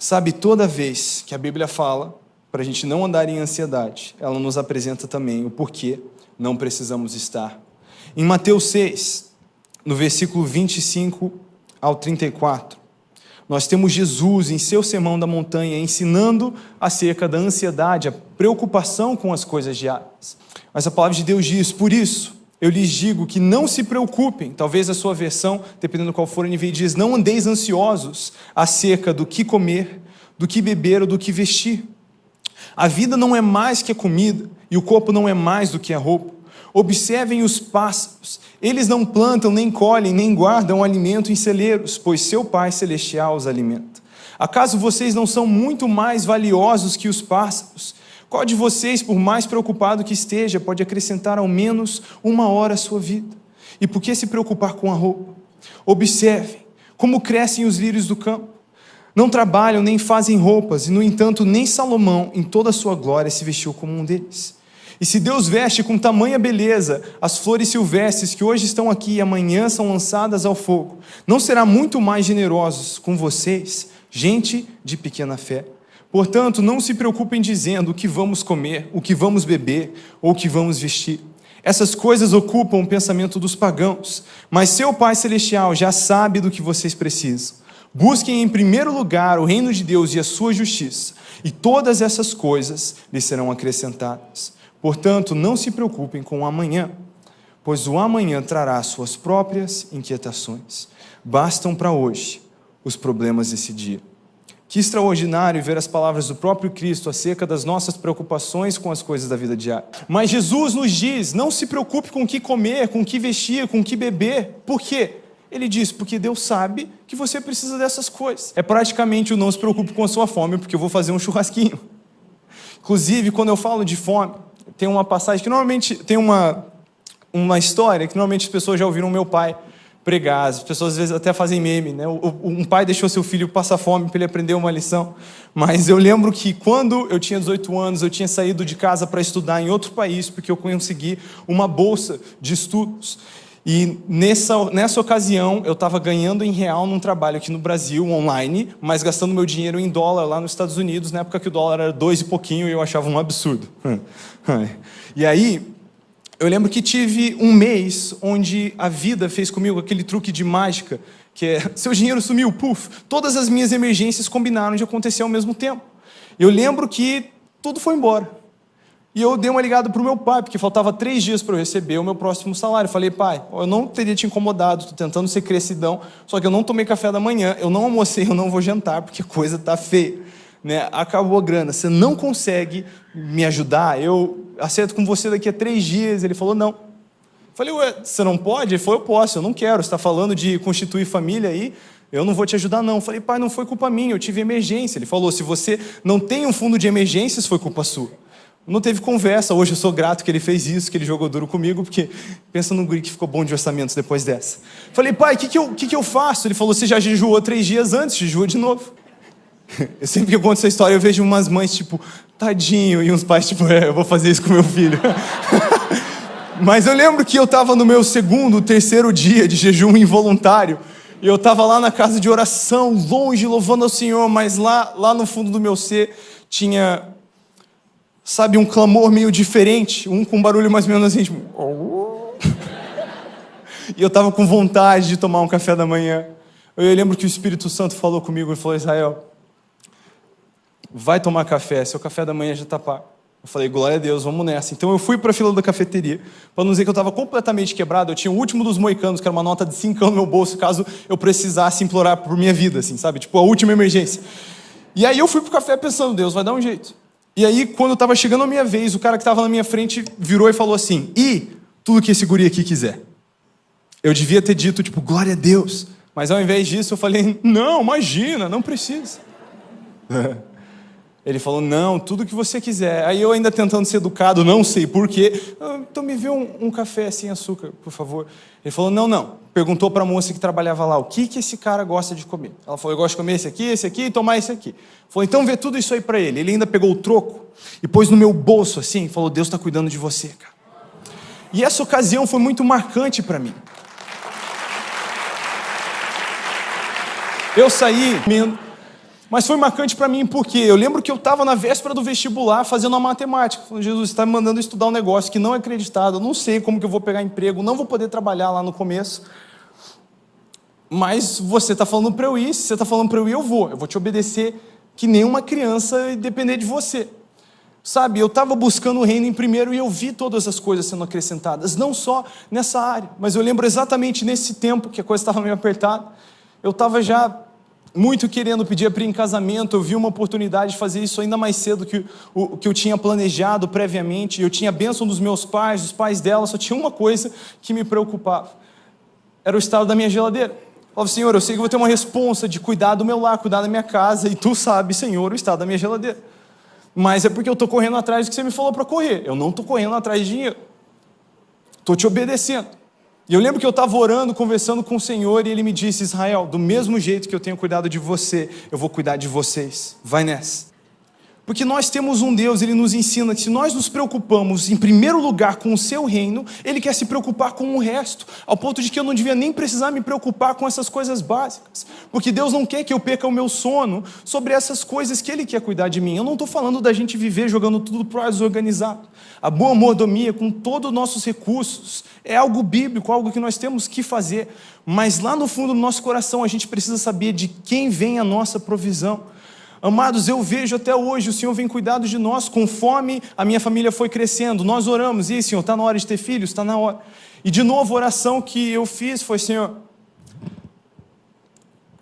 Sabe, toda vez que a Bíblia fala para a gente não andar em ansiedade, ela nos apresenta também o porquê não precisamos estar. Em Mateus 6, no versículo 25 ao 34, nós temos Jesus em seu sermão da montanha ensinando acerca da ansiedade, a preocupação com as coisas diárias. Mas a palavra de Deus diz: por isso eu lhes digo que não se preocupem. Talvez a sua versão, dependendo qual for o nível, diz: não andeis ansiosos acerca do que comer, do que beber ou do que vestir. A vida não é mais que a comida, e o corpo não é mais do que a roupa. Observem os pássaros, eles não plantam, nem colhem, nem guardam alimento em celeiros, pois seu Pai Celestial os alimenta. Acaso vocês não são muito mais valiosos que os pássaros? Qual de vocês, por mais preocupado que esteja, pode acrescentar ao menos 1 hora à sua vida? E por que se preocupar com a roupa? Observem como crescem os lírios do campo. Não trabalham nem fazem roupas, e no entanto nem Salomão, em toda a sua glória, se vestiu como um deles. E se Deus veste com tamanha beleza as flores silvestres que hoje estão aqui e amanhã são lançadas ao fogo, não será muito mais generoso com vocês, gente de pequena fé? Portanto, não se preocupem dizendo o que vamos comer, o que vamos beber ou o que vamos vestir. Essas coisas ocupam o pensamento dos pagãos, mas seu Pai Celestial já sabe do que vocês precisam. Busquem em primeiro lugar o reino de Deus e a sua justiça, e todas essas coisas lhes serão acrescentadas. Portanto, não se preocupem com o amanhã, pois o amanhã trará suas próprias inquietações. Bastam para hoje os problemas desse dia. Que extraordinário ver as palavras do próprio Cristo acerca das nossas preocupações com as coisas da vida diária. Mas Jesus nos diz: não se preocupe com o que comer, com o que vestir, com o que beber. Por quê? Ele diz: porque Deus sabe que você precisa dessas coisas. É praticamente o não se preocupe com a sua fome, porque eu vou fazer um churrasquinho. Inclusive, quando eu falo de fome, tem uma passagem que normalmente tem uma história que normalmente as pessoas já ouviram meu pai pregar. As pessoas às vezes até fazem meme, né? Um pai deixou seu filho passar fome para ele aprender uma lição. Mas eu lembro que quando eu tinha 18 anos, eu tinha saído de casa para estudar em outro país, porque eu consegui uma bolsa de estudos. E nessa ocasião, eu estava ganhando em real num trabalho aqui no Brasil, online, mas gastando meu dinheiro em dólar lá nos Estados Unidos, na época que o dólar era 2 e pouquinho, e eu achava um absurdo. E aí, eu lembro que tive um mês onde a vida fez comigo aquele truque de mágica, que é: seu dinheiro sumiu, puf, todas as minhas emergências combinaram de acontecer ao mesmo tempo. Eu lembro que tudo foi embora. E eu dei uma ligada para o meu pai, porque faltava 3 dias para eu receber o meu próximo salário. Eu falei: pai, eu não teria te incomodado, estou tentando ser crescidão, só que eu não tomei café da manhã, eu não almocei, eu não vou jantar, porque a coisa está feia. Né? Acabou a grana, você não consegue me ajudar? Eu acerto com você daqui a 3 dias. Ele falou: não. Eu falei: ué, você não pode? Ele falou: eu posso, eu não quero, você está falando de constituir família aí, eu não vou te ajudar não. Eu falei: pai, não foi culpa minha, eu tive emergência. Ele falou: se você não tem um fundo de emergências, foi culpa sua. Não teve conversa. Hoje eu sou grato que ele fez isso, que ele jogou duro comigo, porque pensa num guri que ficou bom de orçamentos depois dessa. Falei: pai, o que eu faço? Ele falou: você já jejuou 3 dias antes, jejua de novo. Eu sempre que eu conto essa história, eu vejo umas mães tipo, tadinho, e uns pais tipo, eu vou fazer isso com meu filho. Mas eu lembro que eu estava no meu 2º, 3º dia de jejum involuntário, e eu estava lá na casa de oração, longe, louvando ao Senhor, mas lá no fundo do meu ser tinha, sabe, um clamor meio diferente, com um barulho mais ou menos assim, tipo... E eu estava com vontade de tomar um café da manhã. Eu lembro que o Espírito Santo falou comigo e falou: Israel, vai tomar café, seu café da manhã já está pago. Eu falei: glória a Deus, vamos nessa. Então eu fui para a fila da cafeteria, para não dizer que eu estava completamente quebrado. Eu tinha o último dos moicanos, que era uma nota de 5 no meu bolso, caso eu precisasse implorar por minha vida, assim, sabe? Tipo, a última emergência. E aí eu fui pro café pensando: Deus vai dar um jeito. E aí, quando eu estava chegando a minha vez, o cara que estava na minha frente virou e falou assim: e tudo que esse guri aqui quiser. Eu devia ter dito, tipo, glória a Deus. Mas ao invés disso, eu falei: não, imagina, não precisa. Ele falou: não, tudo que você quiser. Aí eu ainda tentando ser educado, não sei porquê. Então me vê um café sem açúcar, por favor. Ele falou: não. Perguntou para a moça que trabalhava lá: o que esse cara gosta de comer? Ela falou: eu gosto de comer esse aqui e tomar esse aqui. Falou: então vê tudo isso aí para ele. Ele ainda pegou o troco e pôs no meu bolso assim, e falou: Deus está cuidando de você, cara. E essa ocasião foi muito marcante para mim. Eu saí Mas foi marcante para mim porque eu lembro que eu estava na véspera do vestibular fazendo a matemática. Falando, Jesus, você está me mandando estudar um negócio que não é acreditado, eu não sei como que eu vou pegar emprego, não vou poder trabalhar lá no começo. Mas você está falando para eu ir, se você está falando para eu ir, eu vou te obedecer que nem uma criança e depender de você. Sabe, eu estava buscando o reino em primeiro e eu vi todas as coisas sendo acrescentadas, não só nessa área, mas eu lembro exatamente nesse tempo que a coisa estava meio apertada, eu estava já muito querendo pedir a Pri em casamento, eu vi uma oportunidade de fazer isso ainda mais cedo que o que eu tinha planejado previamente, eu tinha a bênção dos meus pais, dos pais dela, só tinha uma coisa que me preocupava, era o estado da minha geladeira. Eu falava, Senhor, eu sei que eu vou ter uma responsa de cuidar do meu lar, cuidar da minha casa, e Tu sabes, Senhor, o estado da minha geladeira. Mas é porque eu estou correndo atrás do que Você me falou para correr, eu não estou correndo atrás de dinheiro, estou Te obedecendo. E eu lembro que eu estava orando, conversando com o Senhor, e Ele me disse, Israel, do mesmo jeito que eu tenho cuidado de você, eu vou cuidar de vocês, vai nessa. Porque nós temos um Deus, Ele nos ensina que se nós nos preocupamos em primeiro lugar com o Seu reino, Ele quer se preocupar com o resto, ao ponto de que eu não devia nem precisar me preocupar com essas coisas básicas, porque Deus não quer que eu perca o meu sono sobre essas coisas que Ele quer cuidar de mim. Eu não estou falando da gente viver jogando tudo para o desorganizado. A boa mordomia com todos os nossos recursos é algo bíblico, algo que nós temos que fazer, mas lá no fundo do nosso coração a gente precisa saber de quem vem a nossa provisão. Amados, eu vejo até hoje, o Senhor vem cuidado de nós, conforme a minha família foi crescendo, nós oramos, e aí, Senhor, está na hora de ter filhos? Está na hora. E de novo a oração que eu fiz foi, Senhor,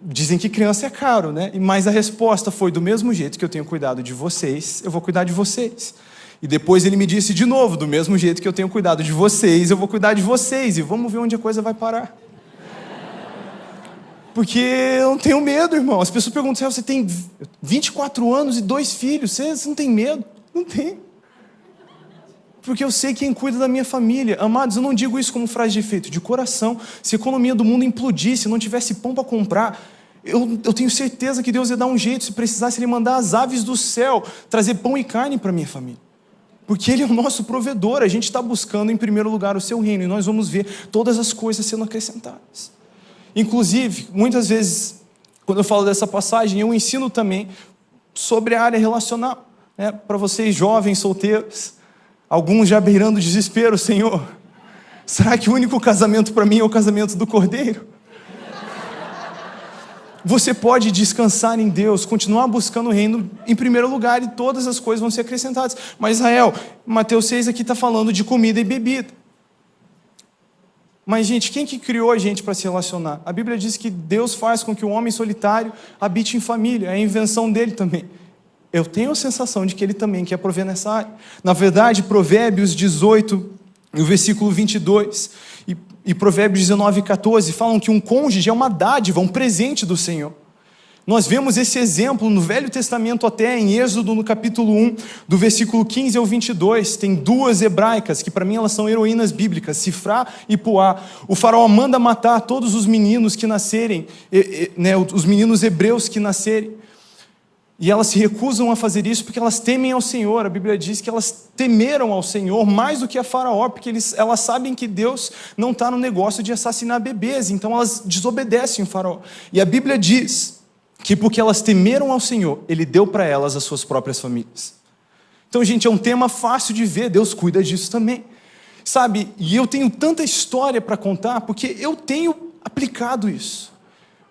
dizem que criança é caro, né? Mas a resposta foi, do mesmo jeito que eu tenho cuidado de vocês, eu vou cuidar de vocês. E depois Ele me disse de novo, do mesmo jeito que eu tenho cuidado de vocês, eu vou cuidar de vocês, e vamos ver onde a coisa vai parar. Porque eu não tenho medo, irmão. As pessoas perguntam, você tem 24 anos e 2 filhos, você não tem medo? Não tem. Porque eu sei quem cuida da minha família. Amados, eu não digo isso como frase de efeito, de coração. Se a economia do mundo implodisse, não tivesse pão para comprar, eu tenho certeza que Deus ia dar um jeito, se precisasse Ele mandar as aves do céu, trazer pão e carne para a minha família. Porque Ele é o nosso provedor, a gente está buscando em primeiro lugar o Seu reino, e nós vamos ver todas as coisas sendo acrescentadas. Inclusive, muitas vezes, quando eu falo dessa passagem, eu ensino também sobre a área relacional, né? Para vocês jovens, solteiros, alguns já beirando o desespero, Senhor, será que o único casamento para mim é o casamento do Cordeiro? Você pode descansar em Deus, continuar buscando o reino em primeiro lugar, e todas as coisas vão ser acrescentadas. Mas Israel, Mateus 6 aqui está falando de comida e bebida. Mas, gente, quem que criou a gente para se relacionar? A Bíblia diz que Deus faz com que o homem solitário habite em família. É a invenção dele também. Eu tenho a sensação de que ele também quer prover nessa área. Na verdade, Provérbios 18, no versículo 22, e Provérbios 19, 14, falam que um cônjuge é uma dádiva, um presente do Senhor. Nós vemos esse exemplo no Velho Testamento até em Êxodo, no capítulo 1, do versículo 15 ao 22. Tem 2 hebraicas, que para mim elas são heroínas bíblicas, Sifrá e Puá. O faraó manda matar todos os meninos que nascerem, né, os meninos hebreus que nascerem. E elas se recusam a fazer isso porque elas temem ao Senhor. A Bíblia diz que elas temeram ao Senhor mais do que a faraó, porque elas sabem que Deus não está no negócio de assassinar bebês, então elas desobedecem o faraó. E a Bíblia diz que porque elas temeram ao Senhor, Ele deu para elas as suas próprias famílias. Então, gente, é um tema fácil de ver, Deus cuida disso também. Sabe, e eu tenho tanta história para contar, porque eu tenho aplicado isso.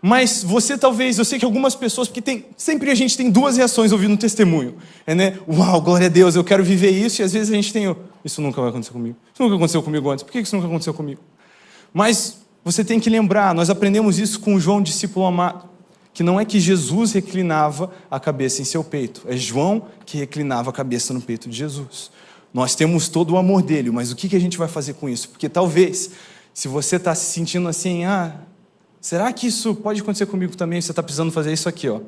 Mas você talvez, eu sei que algumas pessoas, porque sempre a gente tem 2 reações ouvindo um testemunho. Né? Uau, glória a Deus, eu quero viver isso, e às vezes a gente tem, isso nunca vai acontecer comigo. Isso nunca aconteceu comigo antes, por que isso nunca aconteceu comigo? Mas você tem que lembrar, nós aprendemos isso com João, discípulo amado, que não é que Jesus reclinava a cabeça em seu peito, é João que reclinava a cabeça no peito de Jesus. Nós temos todo o amor dele, mas o que a gente vai fazer com isso? Porque talvez, se você está se sentindo assim, será que isso pode acontecer comigo também? Você está precisando fazer isso aqui, ó.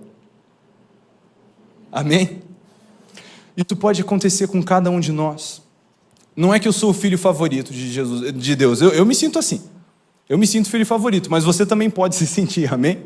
Amém? Isso pode acontecer com cada um de nós. Não é que eu sou o filho favorito de Jesus, de Deus. Eu me sinto assim. Eu me sinto filho favorito, mas você também pode se sentir, amém?